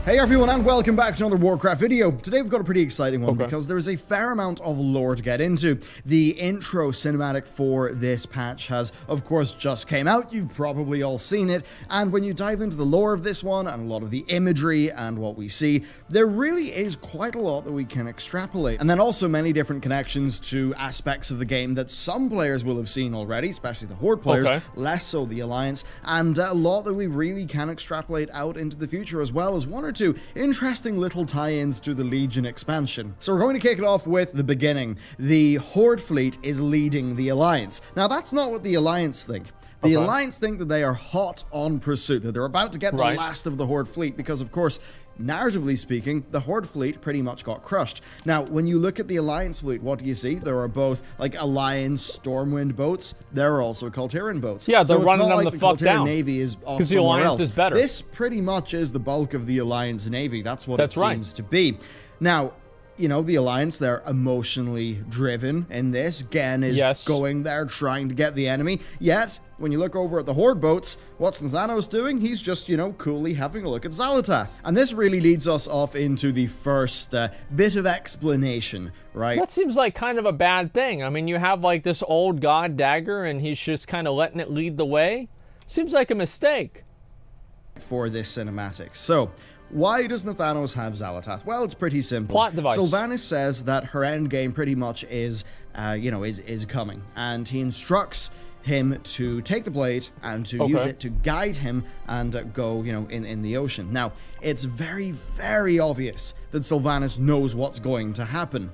Hey everyone, and welcome back to another Warcraft video. Today we've got a pretty exciting one because there is a fair amount of lore to get into. The intro cinematic for this patch has, of course, just came out. You've probably all seen it, and when you dive into the lore of this one and a lot of the imagery and what we see, there really is quite a lot that we can extrapolate. And then also many different connections to aspects of the game that some players will have seen already, especially the Horde players, less so the Alliance, and a lot that we really can extrapolate out into the future, as well as one or two interesting little tie-ins to the Legion expansion. So we're going to kick it off with the beginning. The Horde fleet is leading the Alliance. Now that's not what the Alliance think. The Alliance think that they are hot on pursuit, that they're about to get the last of the Horde fleet, because of course, narratively speaking, the Horde fleet pretty much got crushed. Now, when you look at the Alliance fleet, what do you see? There are both, like, Alliance Stormwind boats. There are also Kalteran boats. Yeah, they're running them like the fuck down. Navy is off because the somewhere Alliance else. is better. This pretty much is the bulk of the Alliance Navy. That's what it seems to be. Now, you know, the Alliance, they're emotionally driven in this. Gen is going there trying to get the enemy. Yet, when you look over at the Horde boats, what's Thanos doing? He's just, you know, coolly having a look at Xal'atath. And this really leads us off into the first bit of explanation, right? That seems like kind of a bad thing. I mean, you have like this old god dagger and he's just kind of letting it lead the way. Seems like a mistake. For this cinematic. So, why does Thanos have Xal'atath? Well, it's pretty simple. Plot device. Sylvanas says that her end game pretty much is, is coming, and he instructs him to take the blade and to use it to guide him and go, you know, in the ocean. Now, it's very, very obvious that Sylvanas knows what's going to happen.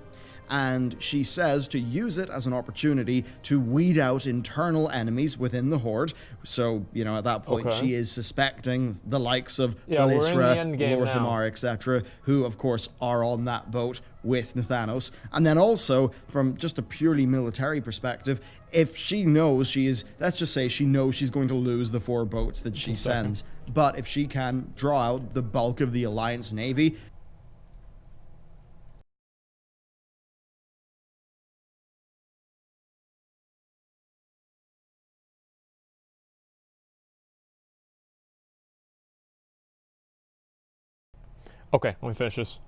And she says to use it as an opportunity to weed out internal enemies within the Horde. So, you know, at that point, she is suspecting the likes of Valisra, Lorthamar, etc., who, of course, are on that boat with Thanos. And then also, from just a purely military perspective, if she knows she is, let's just say she knows she's going to lose the 4 boats that she sends, but if she can draw out the bulk of the Alliance Navy, Okay, let me finish this.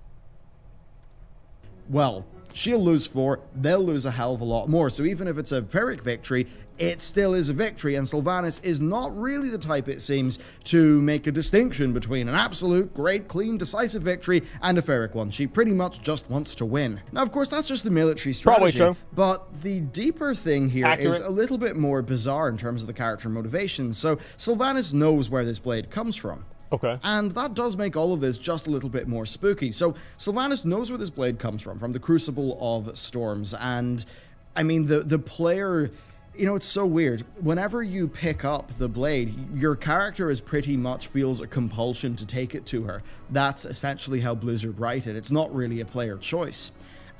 well, she'll lose 4, they'll lose a hell of a lot more. So even if it's a Pyrrhic victory, it still is a victory, and Sylvanas is not really the type, it seems, to make a distinction between an absolute, great, clean, decisive victory and a Pyrrhic one. She pretty much just wants to win. Now, of course, that's just the military strategy, but the deeper thing here is a little bit more bizarre in terms of the character motivation. So Sylvanas knows where this blade comes from. And that does make all of this just a little bit more spooky. So Sylvanas knows where this blade comes from the Crucible of Storms. And, I mean, the player, you know, it's so weird. Whenever you pick up the blade, your character is pretty much feels a compulsion to take it to her. That's essentially how Blizzard write it. It's not really a player choice.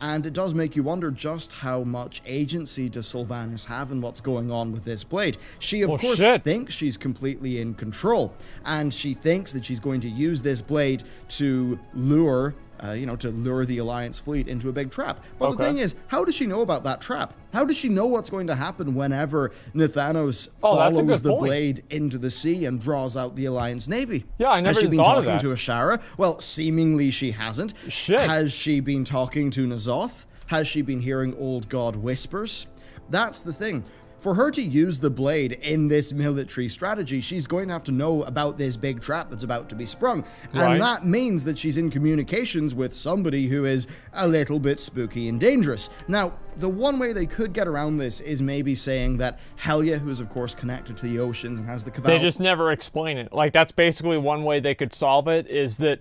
And it does make you wonder just how much agency does Sylvanas have in what's going on with this blade. She, of course, thinks she's completely in control, and she thinks that she's going to use this blade to lure, to lure the Alliance fleet into a big trap. But the thing is, how does she know about that trap? How does she know what's going to happen whenever Thanos follows the blade into the sea and draws out the Alliance Navy? Yeah, I never Has she been thought of talking that. to Ashara? Well, seemingly she hasn't. Has she been talking to N'Zoth? Has she been hearing old god whispers? That's the thing. For her to use the blade in this military strategy, she's going to have to know about this big trap that's about to be sprung. And that means that she's in communications with somebody who is a little bit spooky and dangerous. Now, the one way they could get around this is maybe saying that Helya, who is of course connected to the oceans and has the Cabal... They just never explain it. Like, that's basically one way they could solve it, is that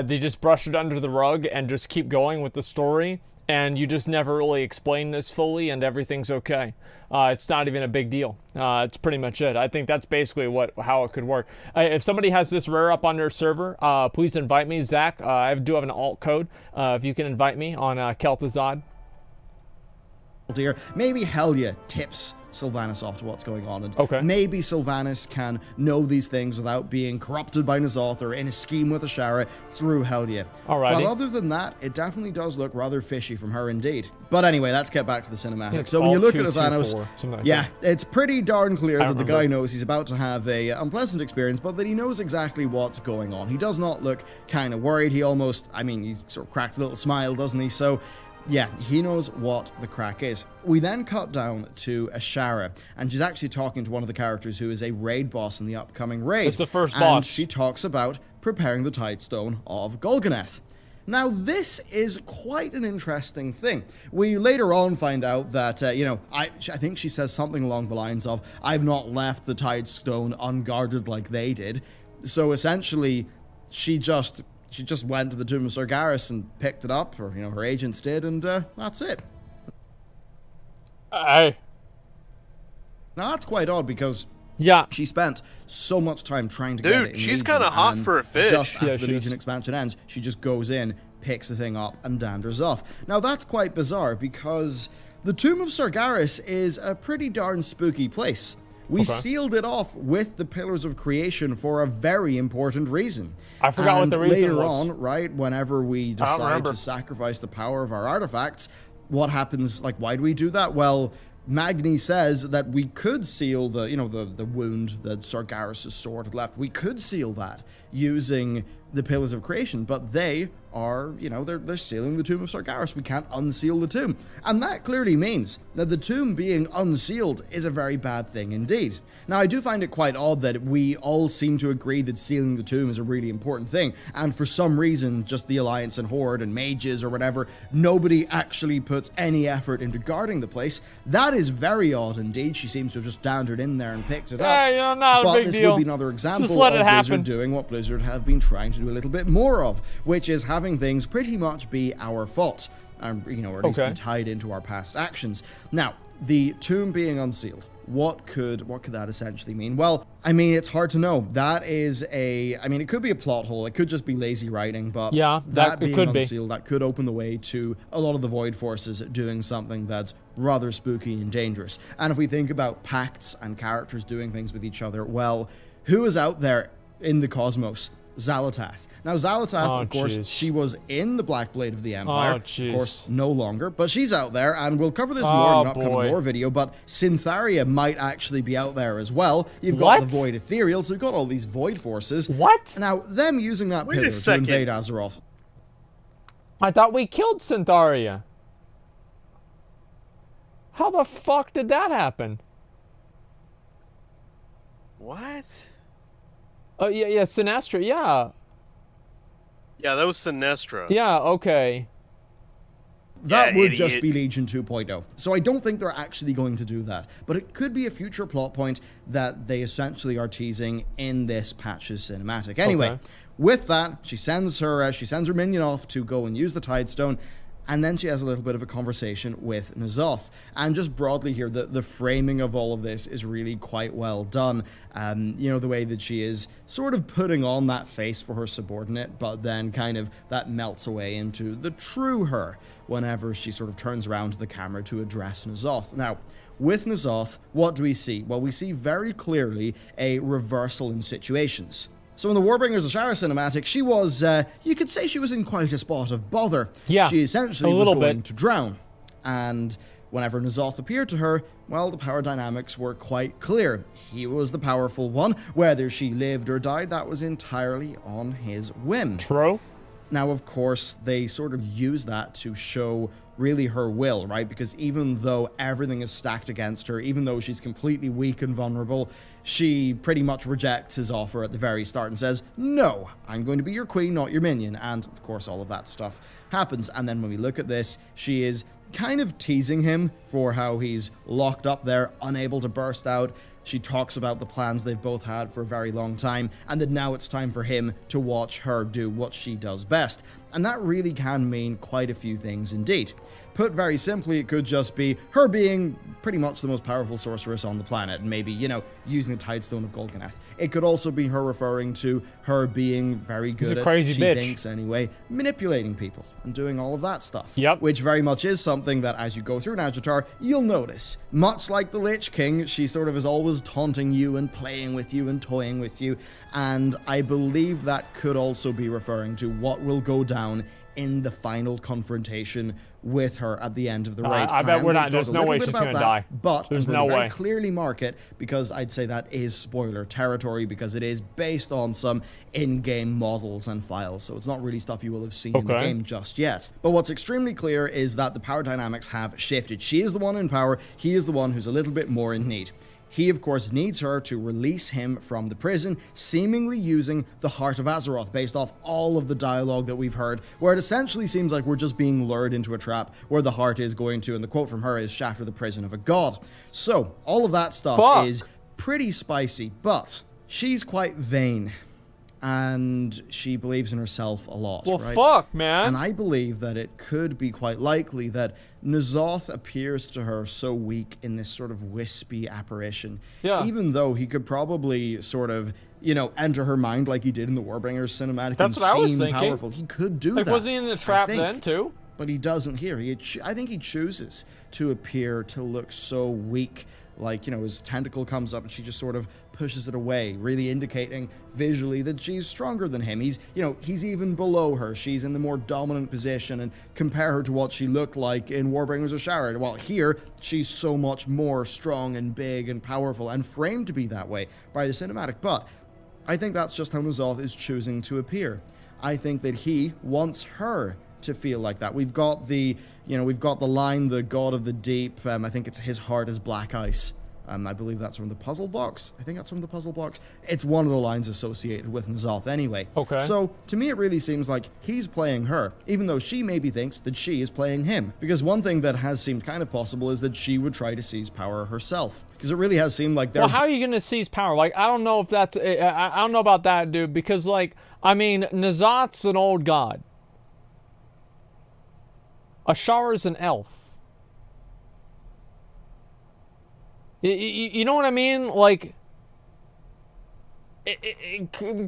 they just brush it under the rug and just keep going with the story. And you just never really explain this fully, and everything's okay. It's not even a big deal. It's pretty much it. I think that's basically how it could work. If somebody has this rare up on their server, please invite me, Zach. I do have an alt code. If you can invite me on Kel'Thuzad. here. Maybe Helya tips Sylvanas off to what's going on, and Okay. maybe Sylvanas can know these things without being corrupted by N'Zoth or in a scheme with Ashara through Helya. Alrighty. But other than that, it definitely does look rather fishy from her indeed. But anyway, let's get back to the cinematic. It's So when you Alt look at 224, Thanos, something like yeah, that. it's pretty darn clear that the guy remember. knows he's about to have a unpleasant experience, but that he knows exactly what's going on. He does not look kind of worried. He almost, I mean, he sort of cracks a little smile, doesn't he? So yeah, he knows what the crack is. We then cut down to Ashara, and she's actually talking to one of the characters who is a raid boss in the upcoming raid. It's the first and boss. she talks about preparing the Tidestone of Golganeth. Now, this is quite an interesting thing. We later on find out that, I think she says something along the lines of, I've not left the Tidestone unguarded like they did. So essentially, she just went to the Tomb of Sargeras and picked it up, or, her agents did, and that's it. Hey. Now, that's quite odd, because Yeah. she spent so much time trying to get it in she's Legion, kinda hot and for a fish. just Yeah, after the she Legion is. expansion ends, she just goes in, picks the thing up, and danders off. Now, that's quite bizarre, because the Tomb of Sargeras is a pretty darn spooky place. We Okay. sealed it off with the Pillars of Creation for a very important reason. I forgot what And the reason later was. on, right, whenever we decide remember. to sacrifice the power of our artifacts, what happens, like, why do we do that? Well, Magni says that we could seal the wound that Sargeras' sword had left. We could seal that using the Pillars of Creation, but they are, they're sealing the Tomb of Sargeras. We can't unseal the tomb. And that clearly means that the tomb being unsealed is a very bad thing indeed. Now, I do find it quite odd that we all seem to agree that sealing the tomb is a really important thing, and for some reason, just the Alliance and Horde and mages or whatever, nobody actually puts any effort into guarding the place. That is very odd indeed. She seems to have just dandered in there and picked it up. Hey, not a But big this deal. would be another example Just let of it happen. Blizzard doing what Blizzard have been trying to do a little bit more of, which is having things pretty much be our fault, or at least Okay. be tied into our past actions. Now, the tomb being unsealed, what could that essentially mean? Well, I mean, it's hard to know. That is it could be a plot hole. It could just be lazy writing, but Yeah, that it being could be. unsealed, that could open the way to a lot of the Void Forces doing something that's rather spooky and dangerous. And if we think about pacts and characters doing things with each other, well, who is out there in the cosmos? Xalatath. Now, Xalatath, of course, jeez. she was in the Black Blade of the Empire. Of jeez. course, no longer, but she's out there, and we'll cover this more in an upcoming boy. lore video, but Syntharia might actually be out there as well. You've got the What? Void Ethereal, so you've got all these Void Forces. What? Now, them using that Wait a pillar to second. invade Azeroth. I thought we killed Syntharia. How the fuck did that happen? What? Oh, yeah, Sinestro, yeah. Yeah, that was Sinestra. Yeah, okay. That Yeah, would just idiot. be Legion 2.0. So I don't think they're actually going to do that. But it could be a future plot point that they essentially are teasing in this patch's cinematic. Anyway, Okay. with that, she sends her minion off to go and use the Tidestone. And then she has a little bit of a conversation with N'Zoth. And just broadly here, the framing of all of this is really quite well done. The way that she is sort of putting on that face for her subordinate, but then kind of that melts away into the true her whenever she sort of turns around to the camera to address N'Zoth. Now, with N'Zoth, what do we see? Well, we see very clearly a reversal in situations. So in the Warbringers Ashara cinematic, she was, you could say she was in quite a spot of bother. Yeah, She essentially a was little going bit. to drown. And whenever N'Zoth appeared to her, well, the power dynamics were quite clear. He was the powerful one. Whether she lived or died, that was entirely on his whim. True. Now, of course, they sort of use that to show really her will, right? Because even though everything is stacked against her, even though she's completely weak and vulnerable, she pretty much rejects his offer at the very start and says, no, I'm going to be your queen, not your minion. And of course, all of that stuff happens. And then when we look at this, she is kind of teasing him for how he's locked up there, unable to burst out. She talks about the plans they've both had for a very long time, and that now it's time for him to watch her do what she does best. And that really can mean quite a few things indeed. Put very simply, it could just be her being pretty much the most powerful sorceress on the planet, and maybe, you know, using the Tidestone of Golganath. It could also be her referring to her being very good at, crazy she bitch. thinks anyway, manipulating people and doing all of that stuff. Yep. Which very much is something that as you go through Nazjatar, you'll notice. Much like the Lich King, she sort of is always taunting you and playing with you and toying with you, and I believe that could also be referring to what will go down in the final confrontation with her at the end of the raid. I bet we're not. There's no way she's gonna die. But there's I'm no going to way. very clearly mark it because I'd say that is spoiler territory because it is based on some in-game models and files, so it's not really stuff you will have seen in the game just yet. But what's extremely clear is that the power dynamics have shifted. She is the one in power. He is the one who's a little bit more in need. He, of course, needs her to release him from the prison, seemingly using the Heart of Azeroth, based off all of the dialogue that we've heard, where it essentially seems like we're just being lured into a trap where the heart is going to, and the quote from her is, shatter the prison of a god. So, all of that stuff is pretty spicy, but she's quite vain. And she believes in herself a lot, well, right? fuck, man. And I believe that it could be quite likely that N'Zoth appears to her so weak in this sort of wispy apparition. Yeah. Even though he could probably sort of, you know, enter her mind like he did in the Warbringers cinematic That's and what I was seem thinking. powerful. He could do that. Was he in the trap I think, then, too? But he doesn't here. I think he chooses to appear to look so weak. Like, you know, his tentacle comes up and she just sort of pushes it away, really indicating visually that she's stronger than him. He's, you know, he's even below her. She's in the more dominant position, and compare her to what she looked like in Warbringers of Sharad. Well, here, she's so much more strong and big and powerful and framed to be that way by the cinematic. But I think that's just how N'Zoth is choosing to appear. I think that he wants her to feel like that. We've got the, you know, we've got the line, the god of the deep. I think it's his heart is black ice. I believe that's from the puzzle box. I think that's from the puzzle box. It's one of the lines associated with N'Zoth anyway. Okay. So, to me, it really seems like he's playing her, even though she maybe thinks that she is playing him. Because one thing that has seemed kind of possible is that she would try to seize power herself. Because it really has seemed like they're... Well, how are you going to seize power? Like, I don't know if that's... I don't know about that, dude, because, like, I mean, N'Zoth's an old god. Ashara's an elf. You know what I mean? Like,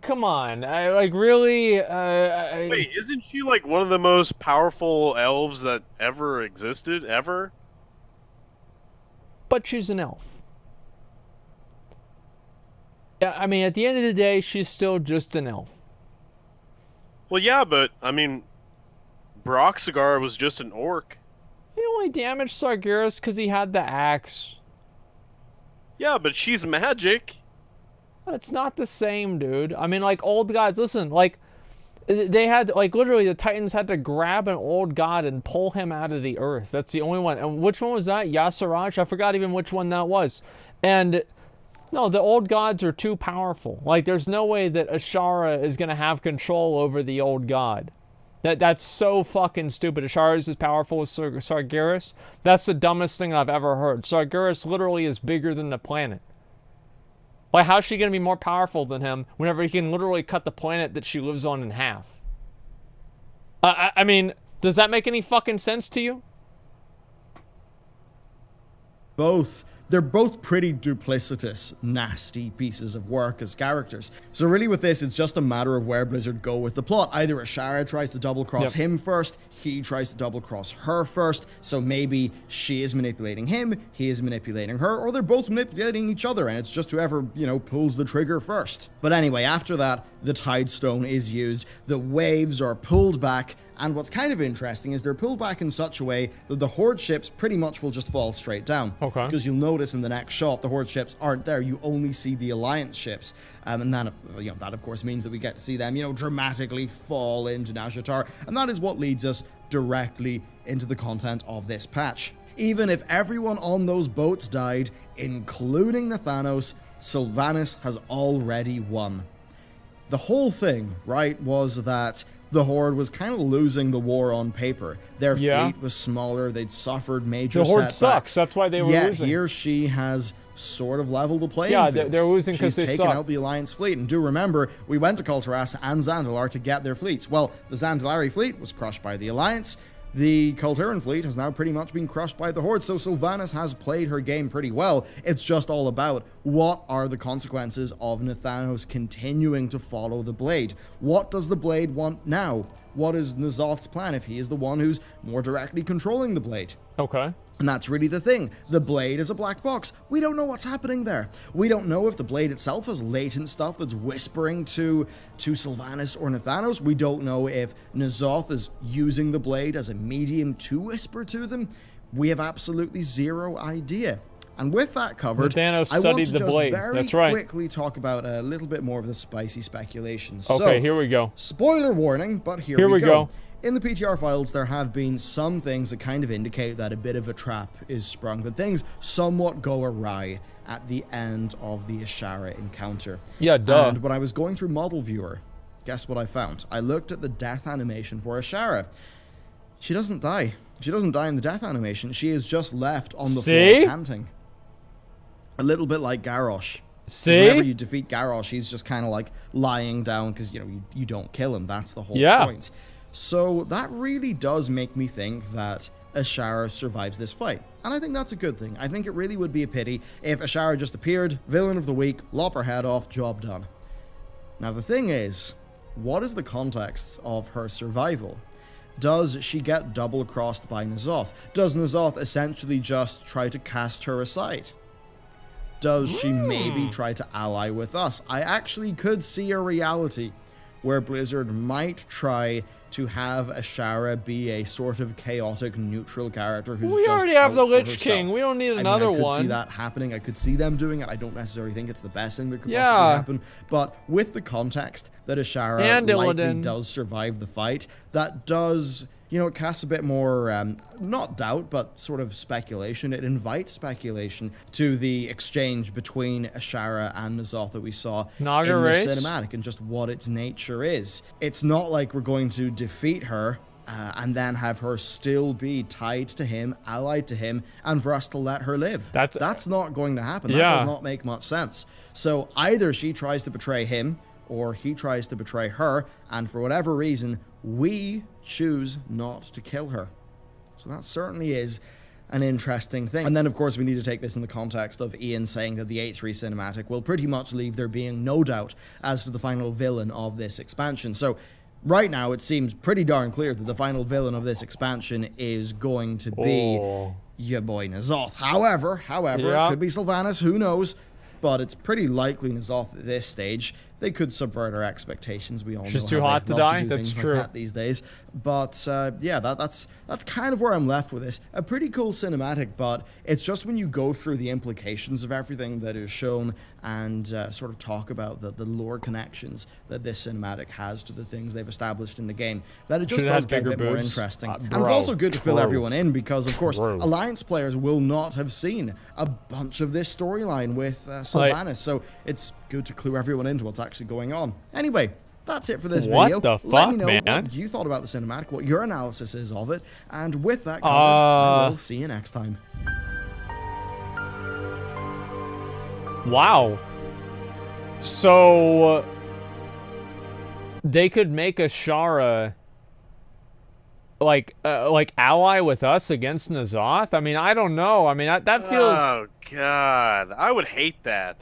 come on. Like, really? Wait, isn't she like one of the most powerful elves that ever existed, ever? But she's an elf. I mean, at the end of the day, she's still just an elf. Well, yeah, but, I mean, Broxigar was just an orc. He only damaged Sargeras because he had the axe. Yeah, but she's magic. It's not the same, dude. I mean, like, old gods, listen, like, they had, like, literally the Titans had to grab an old god and pull him out of the earth. That's the only one. And which one was that? Yasiraj? I forgot even which one that was. And, no, the old gods are too powerful. Like, there's no way that Ashara is going to have control over the old god. That's so fucking stupid. Ashara is as powerful as Sargeras. That's the dumbest thing I've ever heard. Sargeras literally is bigger than the planet. Like, how's she going to be more powerful than him whenever he can literally cut the planet that she lives on in half? I mean, does that make any fucking sense to you? Both. They're both pretty duplicitous, nasty pieces of work as characters. So really with this, it's just a matter of where Blizzard go with the plot. Either Ashara tries to double-cross him first, he tries to double-cross her first, so maybe she is manipulating him, he is manipulating her, or they're both manipulating each other, and it's just whoever, you know, pulls the trigger first. But anyway, after that, the Tidestone is used, the waves are pulled back, and what's kind of interesting is they're pulled back in such a way that the Horde ships pretty much will just fall straight down. Okay. Because you'll notice in the next shot, the Horde ships aren't there. You only see the Alliance ships. And that, you know, that of course means that we get to see them, you know, dramatically fall into Nazjatar. And that is what leads us directly into the content of this patch. Even if everyone on those boats died, including Nathanos, Sylvanas has already won. The whole thing, right, was that the Horde was kind of losing the war on paper. Their fleet was smaller, they'd suffered major setbacks. The Horde sucks, that's why they were losing. Here she has sort of level the playing Yeah, field. they're losing 'cause She's they taken suck. out the Alliance fleet. And do remember, we went to Kulturas and Zandalar to get their fleets. Well, the Zandalari fleet was crushed by the Alliance. The Kulturan fleet has now pretty much been crushed by the Horde, so Sylvanas has played her game pretty well. It's just all about what are the consequences of Nathanos continuing to follow the Blade. What does the Blade want now? What is N'Zoth's plan if he is the one who's more directly controlling the Blade? Okay. And that's really the thing. The Blade is a black box. We don't know what's happening there. We don't know if the Blade itself has latent stuff that's whispering to Sylvanas or Nathanos. We don't know if N'Zoth is using the Blade as a medium to whisper to them. We have absolutely zero idea. And with that covered, Nathanos I want studied to the just Blade. very That's right. quickly talk about a little bit more of the spicy speculation. Okay, So, here we go. spoiler warning, but here we go. In the PTR files, there have been some things that kind of indicate that a bit of a trap is sprung, that things somewhat go awry at the end of the Ashara encounter. Yeah, duh. And when I was going through Model Viewer, guess what I found? I looked at the death animation for Ashara. She doesn't die. She doesn't die in the death animation. She is just left on the floor panting. A little bit like Garrosh. See? Whenever you defeat Garrosh, he's just kind of like lying down because, you know, you don't kill him. That's the whole point. So that really does make me think that Ashara survives this fight. And I think that's a good thing. I think it really would be a pity if Ashara just appeared, villain of the week, lop her head off, job done. Now the thing is, what is the context of her survival? Does she get double-crossed by N'Zoth? Does N'Zoth essentially just try to cast her aside? Does she maybe try to ally with us? I actually could see a reality where Blizzard might try to have Ashara be a sort of chaotic neutral character who's We just already have out the for Lich herself. King. We don't need I another mean, I could one. see that happening. I could see them doing it. I don't necessarily think it's the best thing that could Yeah. possibly happen. But with the context that Ashara And likely Illidan does survive the fight, that does, you know, it casts a bit more, not doubt, but sort of speculation. It invites speculation to the exchange between Ashara and N'Zoth that we saw Naga in the race? cinematic and just what its nature is. It's not like we're going to defeat her and then have her still be tied to him, allied to him, and for us to let her live. That's not going to happen. That does not make much sense. So either she tries to betray him, or he tries to betray her, and for whatever reason, we choose not to kill her. So that certainly is an interesting thing. And then, of course, we need to take this in the context of Ian saying that the 8.3 cinematic will pretty much leave there being no doubt as to the final villain of this expansion. So right now, it seems pretty darn clear that the final villain of this expansion is going to be your boy N'Zoth. However, it could be Sylvanas, who knows? But it's pretty likely N'Zoth at this stage. They could subvert our expectations. We all know She's how too they hot to love die. do That's things true. like that these days. But yeah, that's kind of where I'm left with this. A pretty cool cinematic, but it's just when you go through the implications of everything that is shown and sort of talk about the lore connections that this cinematic has to the things they've established in the game, that it just Should've does had get a bigger bit more boobs. interesting. And Bro, it's also good to fill true. everyone in because, of course, True. Alliance players will not have seen a bunch of this storyline with Sylvanas, so it's good to clue everyone into what's actually going on. Anyway, that's it for this What video. the Let me fuck, know man? what you thought about the cinematic, what your analysis is of it, and with that covered, I will see you next time. Wow. So they could make Ashara like ally with us against N'Zoth? I mean, I don't know. I mean, that feels Oh God, I would hate that.